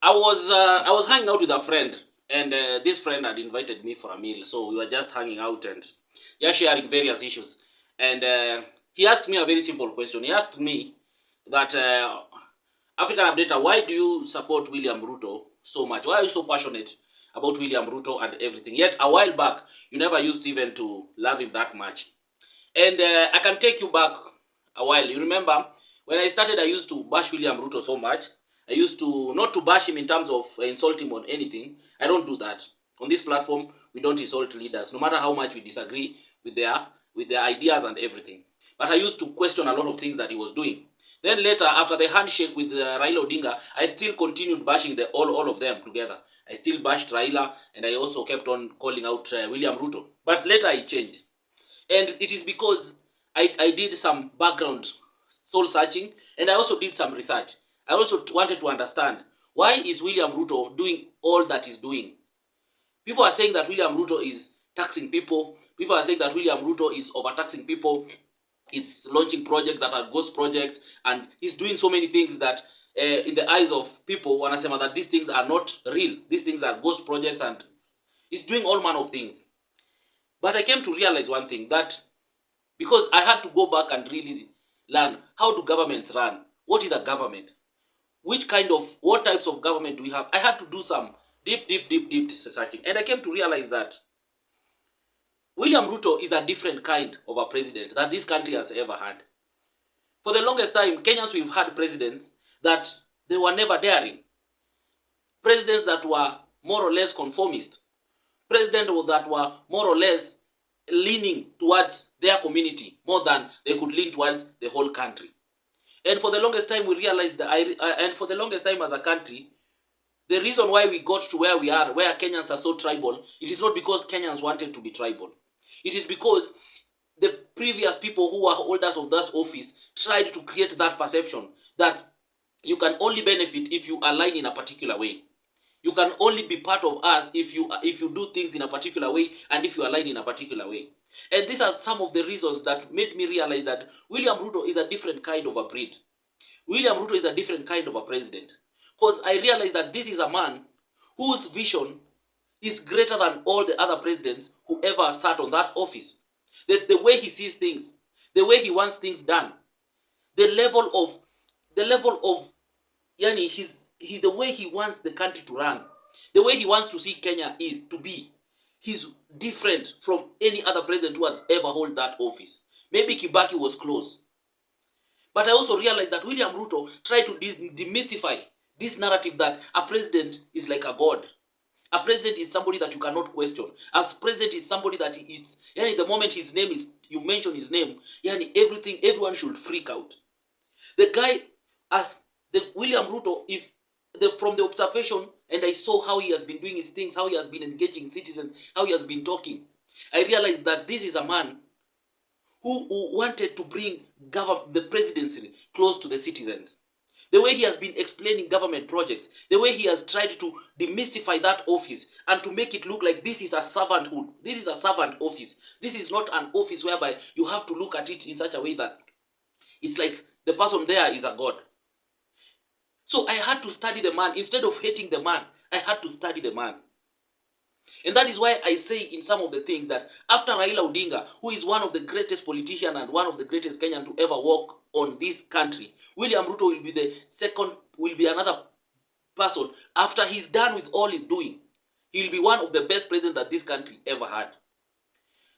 I was hanging out with a friend, and this friend had invited me for a meal. So we were just hanging out and just sharing various issues. And he asked me a very simple question. He asked me that African Updater, why do you support William Ruto so much? Why are you so passionate about William Ruto and everything? Yet a while back, you never used even to love him that much. And I can take you back a while. You remember when I started, I used to bash William Ruto so much. I used to not to bash him in terms of insult him on anything. I don't do that. On this platform, we don't insult leaders, no matter how much we disagree with their ideas and everything. But I used to question a lot of things that he was doing. Then later, after the handshake with Raila Odinga, I still continued bashing all of them together. I still bashed Raila, and I also kept on calling out William Ruto. But later, I changed. And it is because I did some background soul searching, and I also did some research. I also wanted to understand, why is William Ruto doing all that he's doing? People are saying that William Ruto is taxing people. People are saying that William Ruto is overtaxing people. He's launching projects that are ghost projects, and he's doing so many things that in the eyes of people, wanasema that these things are not real. These things are ghost projects, and he's doing all manner of things. But I came to realize one thing, that because I had to go back and really learn, how do governments run? What is a government? What types of government do we have? I had to do some deep searching, and I came to realize that William Ruto is a different kind of a president that this country has ever had. For the longest time, Kenyans, we've had presidents that they were never daring. Presidents that were more or less conformist. Presidents that were more or less leaning towards their community more than they could lean towards the whole country. And for the longest time, we realized that, and for the longest time as a country, the reason why we got to where we are, where Kenyans are so tribal, it is not because Kenyans wanted to be tribal. It is because the previous people who were holders of that office tried to create that perception that you can only benefit if you align in a particular way. You can only be part of us if you do things in a particular way and if you align in a particular way. And these are some of the reasons that made me realize that William Ruto is a different kind of a breed. William Ruto is a different kind of a president. Because I realized that this is a man whose vision is greater than all the other presidents who ever sat on that office. The way he sees things, the way he wants things done, the level of the way he wants the country to run, the way he wants to see Kenya is to be. He's different from any other president who has ever held that office. Maybe Kibaki was close. But I also realized that William Ruto tried to demystify this narrative that a president is like a god. A president is somebody that you cannot question. A president is somebody that the moment you mention his name, everyone should freak out. The guy, as the William Ruto, from the observation, and I saw how he has been doing his things, how he has been engaging citizens, how he has been talking, I realized that this is a man who wanted to bring the presidency close to the citizens. The way he has been explaining government projects, the way he has tried to demystify that office and to make it look like this is a servanthood. This is a servant office. This is not an office whereby you have to look at it in such a way that it's like the person there is a god. So I had to study the man. Instead of hating the man, I had to study the man. And that is why I say in some of the things that after Raila Odinga, who is one of the greatest politicians and one of the greatest Kenyans to ever walk on this country, William Ruto will be another person. After he's done with all he's doing, he will be one of the best presidents that this country ever had.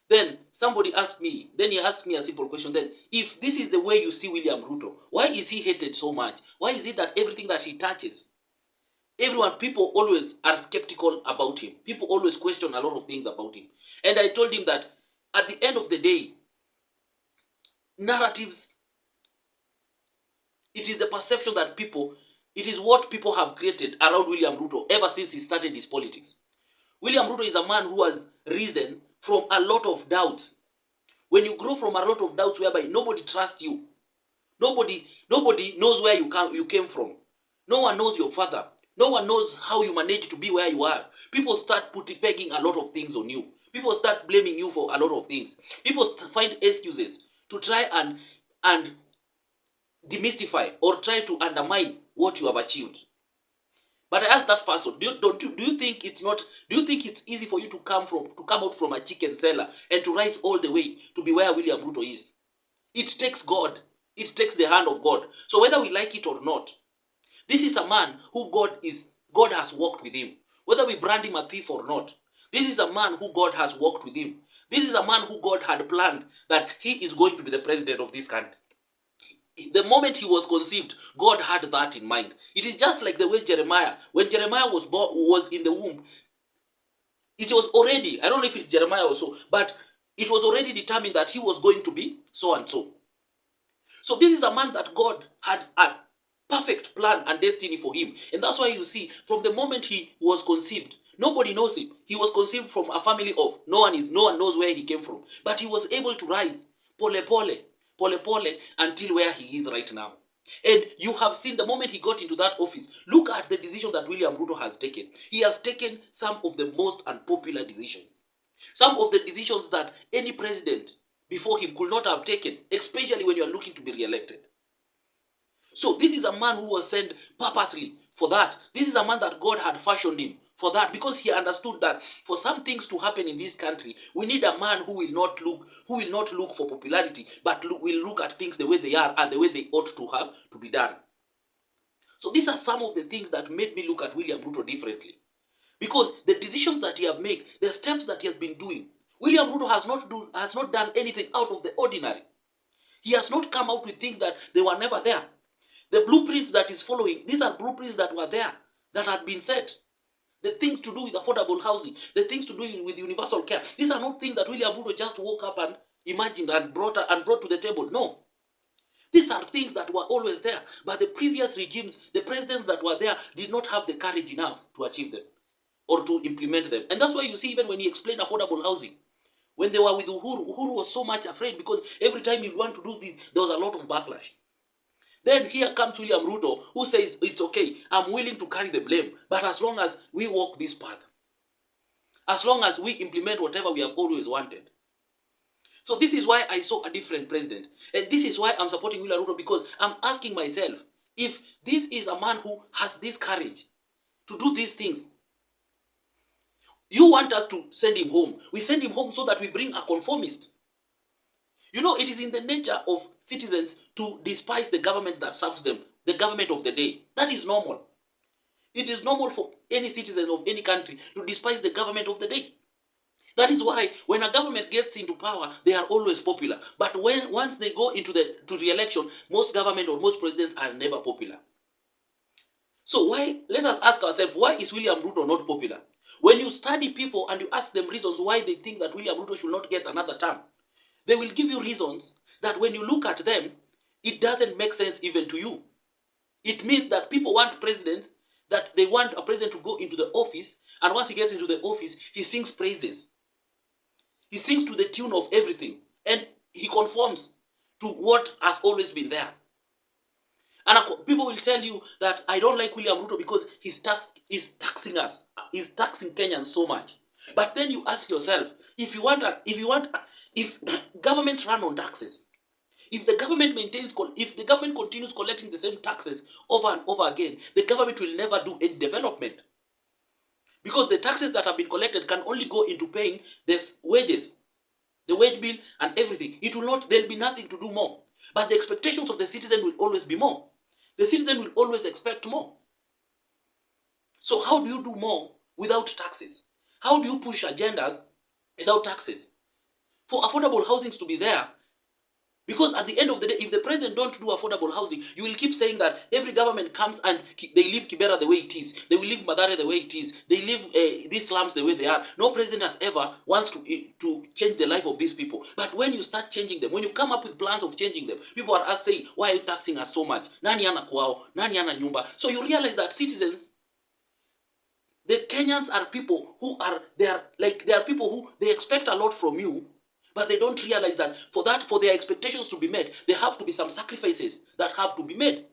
Then he asked me a simple question then, if this is the way you see William Ruto, why is he hated so much? Why is it that everything that he touches, people always are skeptical about him? People always question a lot of things about him. And I told him that at the end of the day, narratives, it is the perception that it is what people have created around William Ruto ever since he started his politics. William Ruto is a man who has risen from a lot of doubts. When you grow from a lot of doubts whereby nobody trusts you, nobody knows where you came from, no one knows your father, no one knows how you managed to be where you are. People start pegging a lot of things on you. People start blaming you for a lot of things. People find excuses to try and demystify or try to undermine what you have achieved. But I Ask that person. Do you think it's not? Do you think it's easy for you to come out from a chicken cellar and to rise all the way to be where William Ruto is? It takes God. It takes the hand of God. So whether we like it or not, this is a man who God has walked with him. Whether we brand him a thief or not, this is a man who God has walked with him. This is a man who God had planned that he is going to be the president of this country. The moment he was conceived, God had that in mind. It is just like the way Jeremiah, when Jeremiah was in the womb, it was already, I don't know if it's Jeremiah or so, but it was already determined that he was going to be so and so. So this is a man that God had a perfect plan and destiny for him. And that's why you see, from the moment he was conceived, nobody knows him. He was conceived from a family of no one knows where he came from. But he was able to rise pole pole until where he is right now. And you have seen the moment he got into that office, look at the decision that William Ruto has taken. He has taken some of the most unpopular decisions. Some of the decisions that any president before him could not have taken, especially when you are looking to be re-elected. So this is a man who was sent purposely for that. This is a man that God had fashioned him for that, because he understood that for some things to happen in this country, we need a man who will not look for popularity, but will look at things the way they are and the way they ought to have to be done. So these are some of the things that made me look at William Ruto differently. Because the decisions that he has made, the steps that he has been doing, William Ruto has not done anything out of the ordinary. He has not come out with things that they were never there. The blueprints that he's following, these are blueprints that were there, that had been set. The things to do with affordable housing, the things to do with universal care. These are not things that William Ruto just woke up and imagined and brought to the table. No. These are things that were always there. But the previous regimes, the presidents that were there, did not have the courage enough to achieve them or to implement them. And that's why you see, even when he explained affordable housing, when they were with Uhuru, Uhuru was so much afraid, because every time you want to do this, there was a lot of backlash. Then here comes William Ruto, who says, it's okay, I'm willing to carry the blame, but as long as we walk this path, as long as we implement whatever we have always wanted. So this is why I saw a different president. And this is why I'm supporting William Ruto, because I'm asking myself, if this is a man who has this courage to do these things, you want us to send him home. We send him home so that we bring a conformist. You know, it is in the nature of citizens to despise the government that serves them, the government of the day. That is normal. It is normal for any citizen of any country to despise the government of the day. That is why when a government gets into power, they are always popular. But once they go into the re-election, most government or most presidents are never popular. So let us ask ourselves, why is William Ruto not popular? When you study people and you ask them reasons why they think that William Ruto should not get another term, they will give you reasons that when you look at them, it doesn't make sense even to you. It means that people want presidents, that they want a president to go into the office, and once he gets into the office, he sings praises. He sings to the tune of everything, and he conforms to what has always been there. And people will tell you that I don't like William Ruto because he's taxing us. He's taxing Kenyans so much. But then you ask yourself, if government run on taxes, if the government continues collecting the same taxes over and over again, the government will never do any development. Because the taxes that have been collected can only go into paying the wages, the wage bill and everything. There'll be nothing to do more. But the expectations of the citizen will always be more. The citizen will always expect more. So how do you do more without taxes? How do you push agendas without taxes? For affordable housings to be there, because at the end of the day, if the president don't do affordable housing, you will keep saying that every government comes and they leave Kibera the way it is. They will leave Mathare the way it is. They leave these slums the way they are. No president has ever wants to change the life of these people. But when you start changing them, when you come up with plans of changing them, people are saying, why are you taxing us so much? Nani ana kwao? Nani ana nyumba? So you realize that citizens, the Kenyans are people who they are people who they expect a lot from you. But they don't realize that for their expectations to be met, there have to be some sacrifices that have to be made.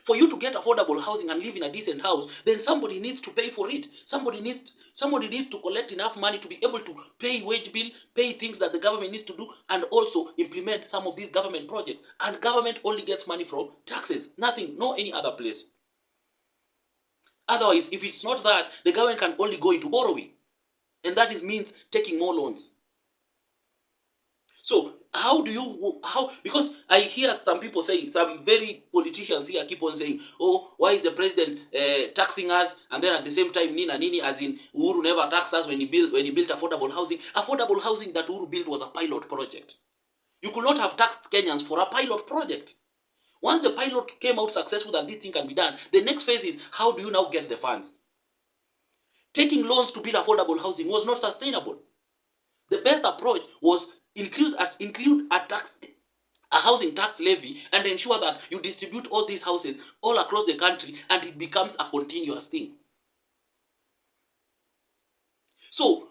For you to get affordable housing and live in a decent house, then somebody needs to pay for it. Somebody needs to collect enough money to be able to pay wage bill, pay things that the government needs to do, and also implement some of these government projects. And government only gets money from taxes, nothing, no any other place. Otherwise, if it's not that, the government can only go into borrowing. And that means taking more loans. So because I hear some people saying, some very politicians here keep on saying, oh, why is the president taxing us? And then at the same time, Nini, as in Uhuru never taxed us when he built affordable housing. Affordable housing that Uhuru built was a pilot project. You could not have taxed Kenyans for a pilot project. Once the pilot came out successful that this thing can be done, the next phase is, how do you now get the funds? Taking loans to build affordable housing was not sustainable. The best approach was include a housing tax levy, and ensure that you distribute all these houses all across the country, and it becomes a continuous thing. So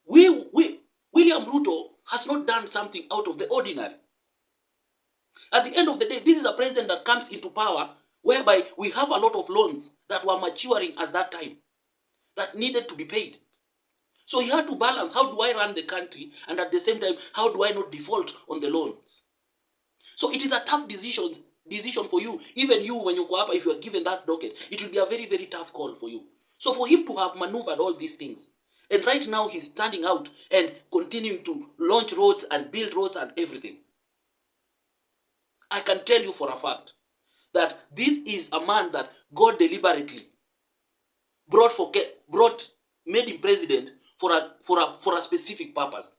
William Ruto has not done something out of the ordinary. At the end of the day, this is a president that comes into power whereby we have a lot of loans that were maturing at that time that needed to be paid. So he had to balance, how do I run the country, and at the same time, how do I not default on the loans? So it is a tough decision for you. Even you, when you go up, if you are given that docket, it will be a very, very tough call for you. So for him to have maneuvered all these things, and right now he's standing out and continuing to launch roads and build roads and everything, I can tell you for a fact that this is a man that God deliberately made him president for a specific purpose.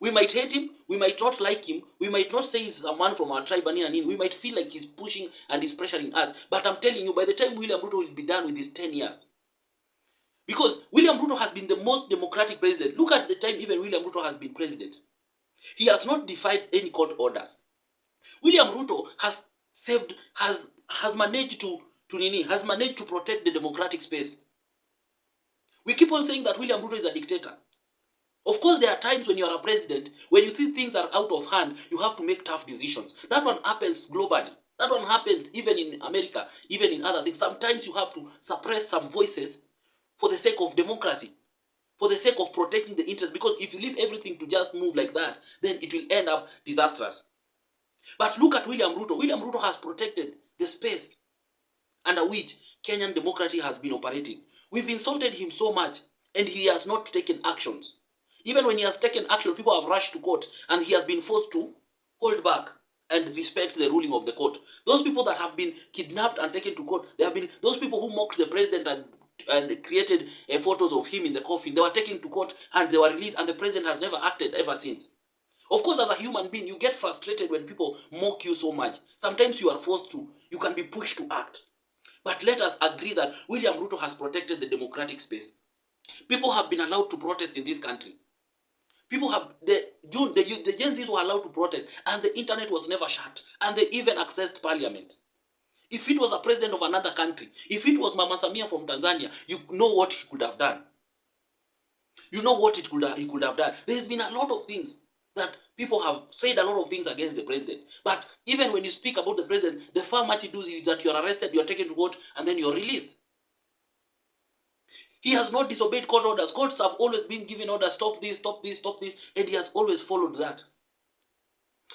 We might hate him, we might not like him, we might not say he's a man from our tribe, and we might feel like he's pushing and he's pressuring us. But I'm telling you, by the time William Ruto will be done with his 10 years, because William Ruto has been the most democratic president. Look at the time even William Ruto has been president. He has not defied any court orders. William Ruto has managed to protect the democratic space. We keep on saying that William Ruto is a dictator. Of course, there are times when you are a president, when you think things are out of hand, you have to make tough decisions. That one happens globally. That one happens even in America, even in other things. Sometimes you have to suppress some voices for the sake of democracy, for the sake of protecting the interest. Because if you leave everything to just move like that, then it will end up disastrous. But look at William Ruto. William Ruto has protected the space under which Kenyan democracy has been operating. We've insulted him so much, and he has not taken actions. Even when he has taken action, people have rushed to court, and he has been forced to hold back and respect the ruling of the court. Those people that have been kidnapped and taken to court, they have been those people who mocked the president and created photos of him in the coffin. They were taken to court and they were released, and the president has never acted ever since. Of course, as a human being, you get frustrated when people mock you so much. Sometimes you can be pushed to act. But let us agree that William Ruto has protected the democratic space. People have been allowed to protest in this country. People have, the Gen Zs were allowed to protest, and the internet was never shut, and they even accessed parliament. If it was a president of another country, if it was Mama Samia from Tanzania, you know what he could have done. You know what he could have done. There's been a lot of things that people have said, a lot of things against the president. But even when you speak about the president, the far much he does is that you're arrested, you're taken to court, and then you're released. He has not disobeyed court orders. Courts have always been given orders, stop this, stop this, stop this, and he has always followed that.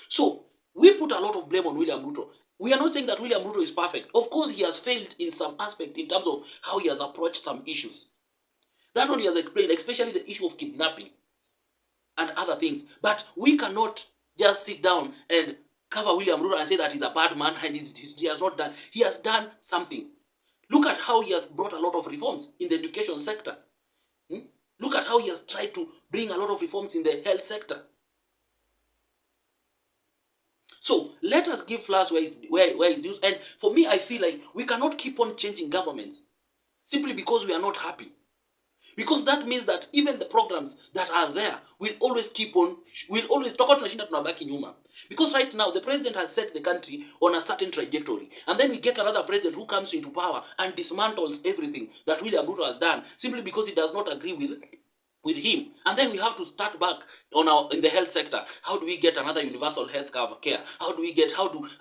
So, we put a lot of blame on William Ruto. We are not saying that William Ruto is perfect. Of course, he has failed in some aspect in terms of how he has approached some issues. That one he has explained, especially the issue of kidnapping and other things. But we cannot just sit down and cover William Ruto and say that he's a bad man and he has not done. He has done something. Look at how he has brought a lot of reforms in the education sector. Look at how he has tried to bring a lot of reforms in the health sector. So let us give flowers where it is. And for me, I feel like we cannot keep on changing governments simply because we are not happy. Because that means that even the programs that are there will always talk about tunabaki nyuma. Because right now the president has set the country on a certain trajectory, and then we get another president who comes into power and dismantles everything that William Ruto has done simply because he does not agree with him. And then we have to start back in the health sector. How do we get another universal health care? How do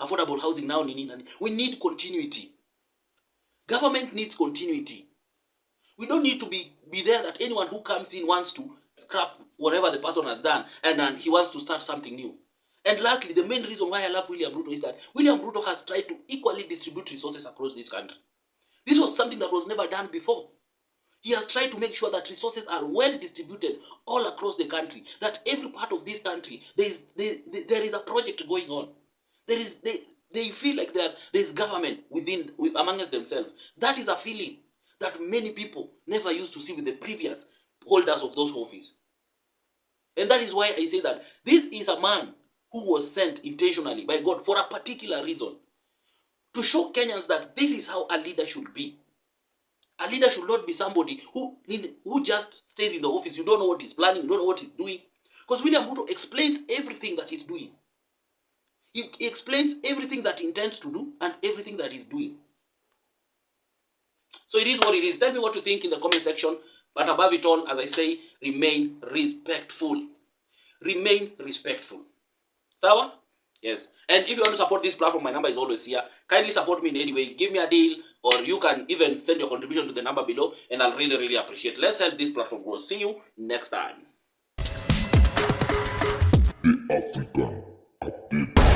affordable housing now? We need continuity. Government needs continuity. We don't need to be there that anyone who comes in wants to scrap whatever the person has done and he wants to start something new. And lastly, the main reason why I love William Ruto is that William Ruto has tried to equally distribute resources across this country. This was something that was never done before. He has tried to make sure that resources are well distributed all across the country, that every part of this country, there is a project going on. They feel like there is government amongst themselves. That is a feeling that many people never used to see with the previous holders of those offices. And that is why I say that this is a man who was sent intentionally by God for a particular reason, to show Kenyans that this is how a leader should be. A leader should not be somebody who just stays in the office. You don't know what he's planning, you don't know what he's doing. Because William Ruto explains everything that he's doing. He explains everything that he intends to do and everything that he's doing. So it is what it is. Tell me what you think in the comment section. But above it all, as I say, remain respectful. Remain respectful. Sawa? Yes. And if you want to support this platform, my number is always here. Kindly support me in any way. Give me a deal, or you can even send your contribution to the number below, and I'll really, really appreciate it. Let's help this platform grow. See you next time. The African Update.